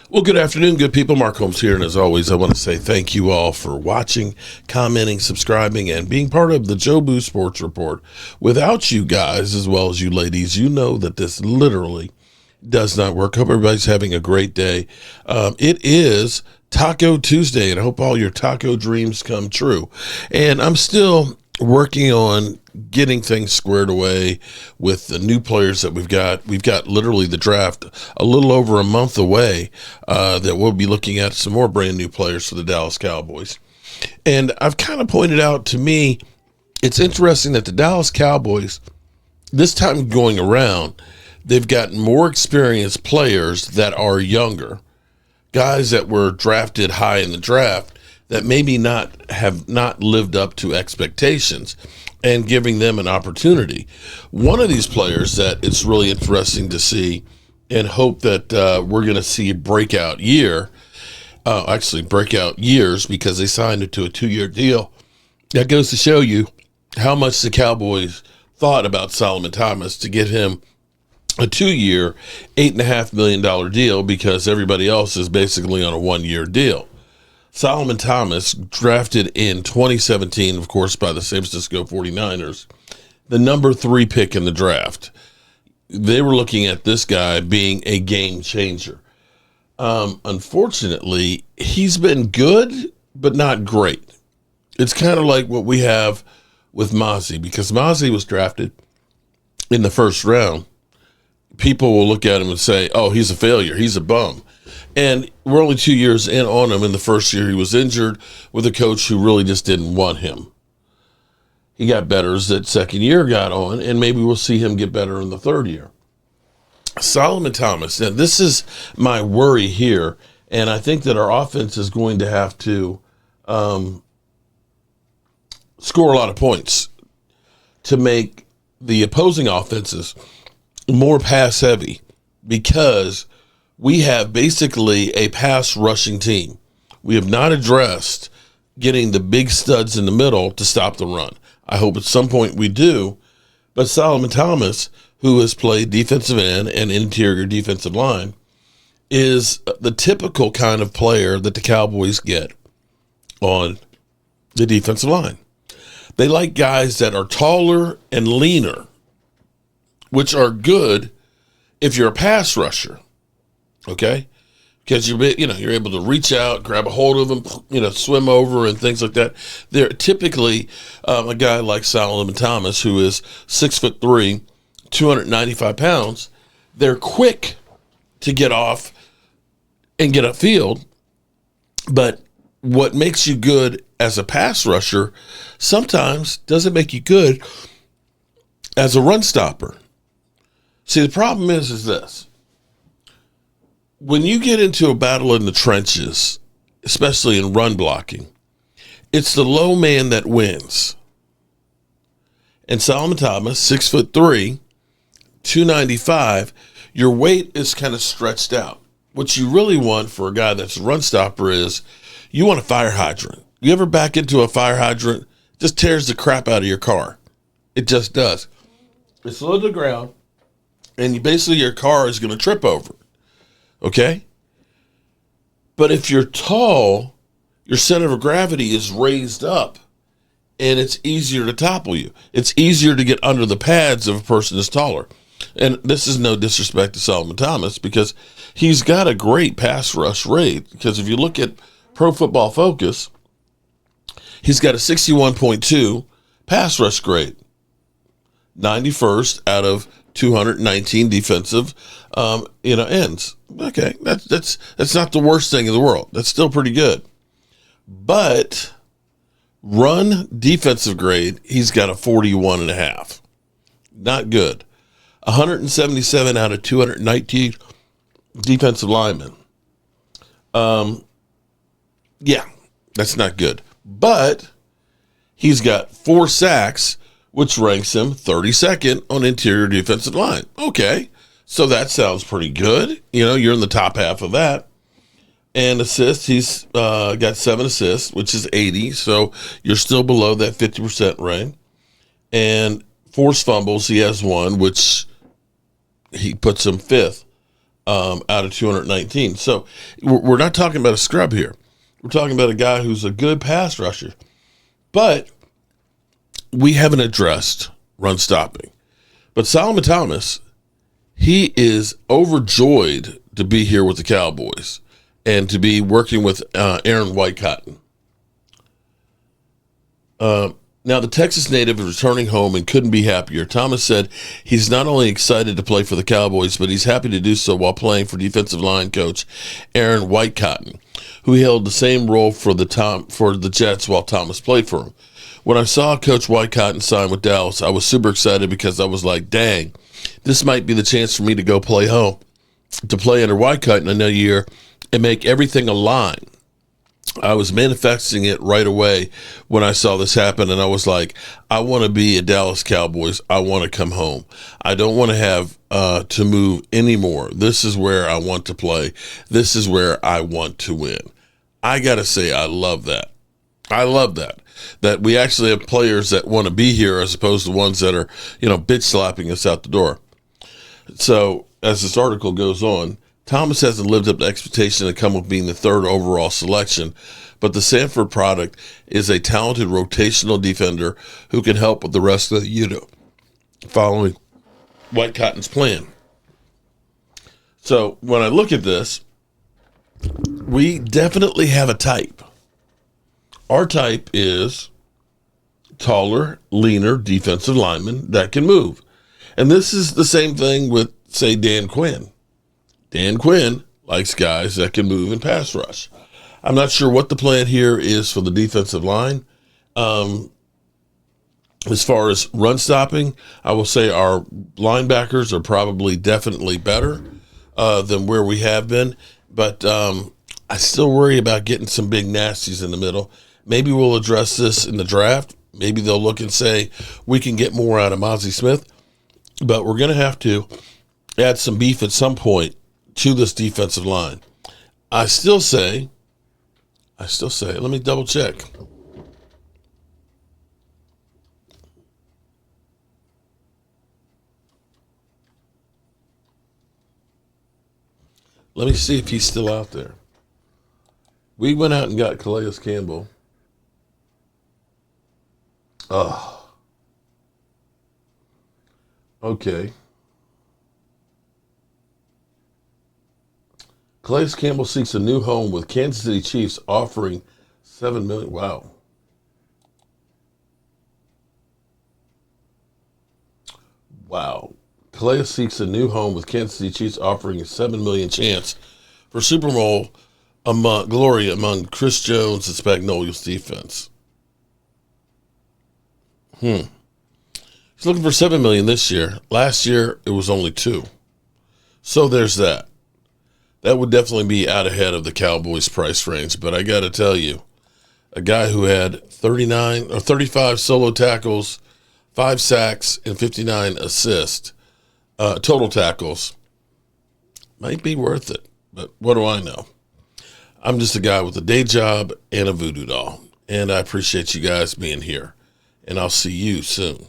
Well, good afternoon, good people. Mark Holmes here, and as always, I want to say thank you all for watching, commenting, subscribing, and being part of the Joe Boo Sports Report. Without you guys, as well as you ladies, you know that this literally does not work. Hope everybody's having a great day. It is Taco Tuesday, and I hope all your taco dreams come true. And I'm still working on getting things squared away with the new players that we've got. We've got literally the draft a little over a month away, that we'll be looking at some more brand new players for the Dallas Cowboys. And I've kind of pointed out, to me, it's interesting that the Dallas Cowboys, this time going around, they've gotten more experienced players that are younger, guys that were drafted high in the draft that maybe have not lived up to expectations, and giving them an opportunity. One of these players that it's really interesting to see and hope that we're going to see a breakout year, breakout years, because they signed it to a 2-year deal. That goes to show you how much the Cowboys thought about Solomon Thomas to get him a 2-year, $8.5 million deal, because everybody else is basically on a 1-year deal. Solomon Thomas, drafted in 2017, of course, by the San Francisco 49ers, the number 3 pick in the draft. They were looking at this guy being a game changer. Unfortunately, he's been good, but not great. It's kind of like what we have with Mozzie, because Mozzie was drafted in the first round. People will look at him and say, oh, he's a failure, he's a bum. And we're only 2 years in on him. In the first year, he was injured with a coach who really just didn't want him. He got better as that second year got on, and maybe we'll see him get better in the third year. Solomon Thomas, now this is my worry here, and I think that our offense is going to have to score a lot of points to make the opposing offenses more pass heavy, because we have basically a pass rushing team. We have not addressed getting the big studs in the middle to stop the run. I hope at some point we do. But Solomon Thomas, who has played defensive end and interior defensive line, is the typical kind of player that the Cowboys get on the defensive line. They like guys that are taller and leaner, which are good if you're a pass rusher. Okay, because you're able to reach out, grab a hold of them, swim over and things like that. They're typically a guy like Solomon Thomas, who is 6'3", 295 pounds. They're quick to get off and get upfield, but what makes you good as a pass rusher sometimes doesn't make you good as a run stopper. See, the problem is this. When you get into a battle in the trenches, especially in run blocking, it's the low man that wins. And Solomon Thomas, 6'3", 295, your weight is kind of stretched out. What you really want for a guy that's a run stopper is you want a fire hydrant. You ever back into a fire hydrant? It just tears the crap out of your car. It just does. It's low to the ground, and basically your car is going to trip over it. Okay? But if you're tall, your center of gravity is raised up, and it's easier to topple you. It's easier to get under the pads if a person is taller. And this is no disrespect to Solomon Thomas, because he's got a great pass rush rate. Because if you look at Pro Football Focus, he's got a 61.2 pass rush grade, 91st out of 219 defensive ends. Okay, that's not the worst thing in the world. That's still pretty good. But run defensive grade, he's got a 41.5. Not good. 177 out of 219 defensive linemen. Yeah, that's not good. But he's got 4 sacks, which ranks him 32nd on interior defensive line. Okay, so that sounds pretty good. You're in the top half of that. And assists, he's got 7 assists, which is 80, so you're still below that 50% range. And forced fumbles, he has 1, which he puts him 5th out of 219. So we're not talking about a scrub here. We're talking about a guy who's a good pass rusher. But we haven't addressed run stopping. But Solomon Thomas, he is overjoyed to be here with the Cowboys and to be working with Aaron Whitecotton. Now, the Texas native is returning home and couldn't be happier. Thomas said he's not only excited to play for the Cowboys, but he's happy to do so while playing for defensive line coach Aaron Whitecotton, who held the same role for the Jets while Thomas played for him. When I saw Coach Whitecotton sign with Dallas, I was super excited because I was like, dang, this might be the chance for me to go play home, to play under Whitecotton another year and make everything align. I was manifesting it right away when I saw this happen, and I was like, I want to be a Dallas Cowboys. I want to come home. I don't want to have to move anymore. This is where I want to play. This is where I want to win. I got to say, I love that. I love that we actually have players that want to be here as opposed to ones that are, bitch slapping us out the door. So as this article goes on, Thomas hasn't lived up to expectation to come with being the third overall selection, but the Sanford product is a talented rotational defender who can help with the rest of the unit following Whitecotton's plan. So when I look at this, we definitely have a type. Our type is taller, leaner defensive lineman that can move. And this is the same thing with, say, Dan Quinn. Dan Quinn likes guys that can move and pass rush. I'm not sure what the plan here is for the defensive line. As far as run stopping, I will say our linebackers are probably definitely better than where we have been. But I still worry about getting some big nasties in the middle. Maybe we'll address this in the draft. Maybe they'll look and say we can get more out of Mozzie Smith. But we're going to have to add some beef at some point to this defensive line. I still say, let me double check. Let me see if he's still out there. We went out and got Calais Campbell. Oh. Okay. Calais Campbell seeks a new home with Kansas City Chiefs offering $7 million. Wow. Wow. Calais seeks a new home with Kansas City Chiefs offering a $7 million chance for Super Bowl glory among Chris Jones and Spagnolia's defense. He's looking for $7 million this year. Last year, it was only $2 million. So there's that. That would definitely be out ahead of the Cowboys' price range. But I got to tell you, a guy who had 35 solo tackles, 5 sacks, and 59 assists, total tackles, might be worth it. But what do I know? I'm just a guy with a day job and a voodoo doll. And I appreciate you guys being here. And I'll see you soon.